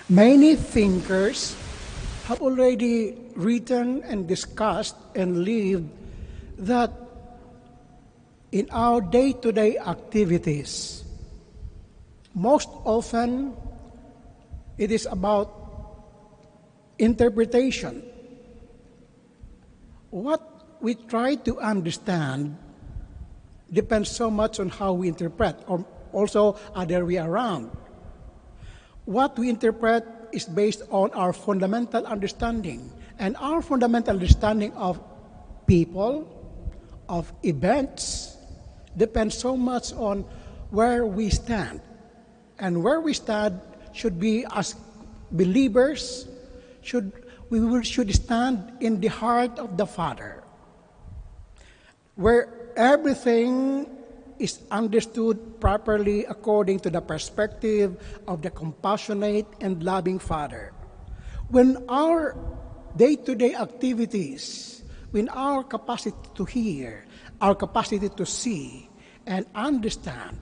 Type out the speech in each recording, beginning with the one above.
Many thinkers have already written and discussed and lived that in our day-to-day activities, most often it is about interpretation. What we try to understand depends so much on how we interpret, or also other way around. What we interpret is based on our fundamental understanding, and our fundamental understanding of people, of events, depends so much on where we stand. And where we stand should be, as believers, should stand in the heart of the Father, where everything is understood properly according to the perspective of the compassionate and loving Father. When our day-to-day activities, when our capacity to hear, our capacity to see and understand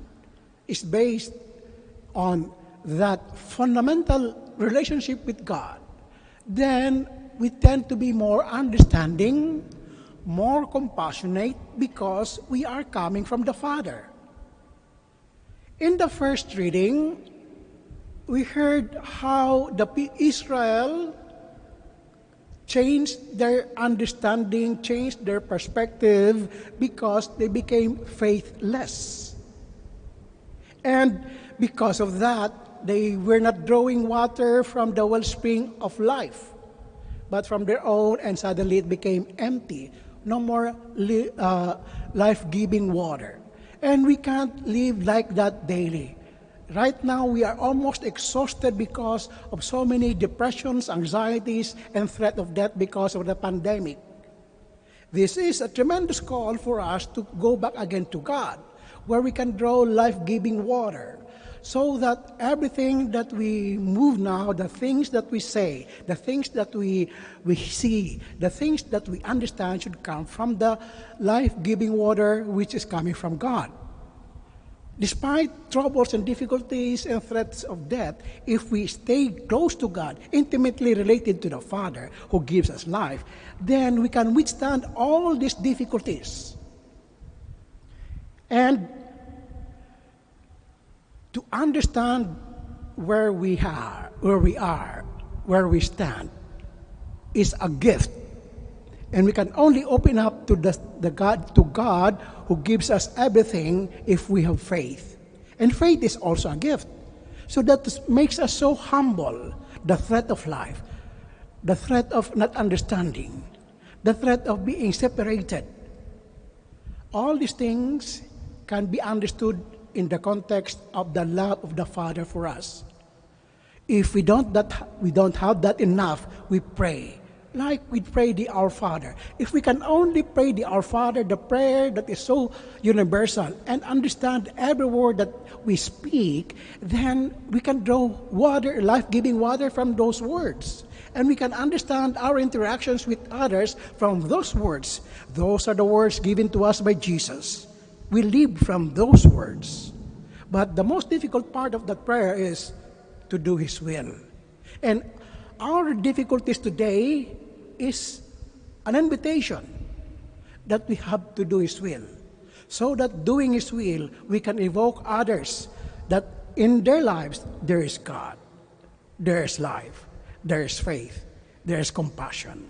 is based on that fundamental relationship with God, then we tend to be more understanding, more compassionate, because we are coming from the Father. In the first reading, we heard how Israel changed their understanding, changed their perspective, because they became faithless. And because of that, they were not drawing water from the wellspring of life, but from their own, and suddenly it became empty. No more life-giving water. And we can't live like that daily. Right now, we are almost exhausted because of so many depressions, anxieties, and threat of death because of the pandemic. This is a tremendous call for us to go back again to God, where we can draw life-giving water, so that everything that we move now, the things that we say, the things that we see, the things that we understand should come from the life-giving water which is coming from God. Despite troubles and difficulties and threats of death, if we stay close to God, intimately related to the Father who gives us life, then we can withstand all these difficulties. And to understand where we are, where we stand, is a gift. And we can only open up to God who gives us everything if we have faith. And faith is also a gift. So that makes us so humble. The threat of life, the threat of not understanding, the threat of being separated. All these things can be understood in the context of the love of the Father for us. If we don't have that enough, we pray. Like we pray the Our Father. If we can only pray the Our Father, the prayer that is so universal, and understand every word that we speak, then we can draw water, life-giving water from those words. And we can understand our interactions with others from those words. Those are the words given to us by Jesus. We live from those words. But the most difficult part of that prayer is to do His will. And our difficulties today is an invitation that we have to do His will. So that doing His will, we can evoke others that in their lives there is God, there is life, there is faith, there is compassion.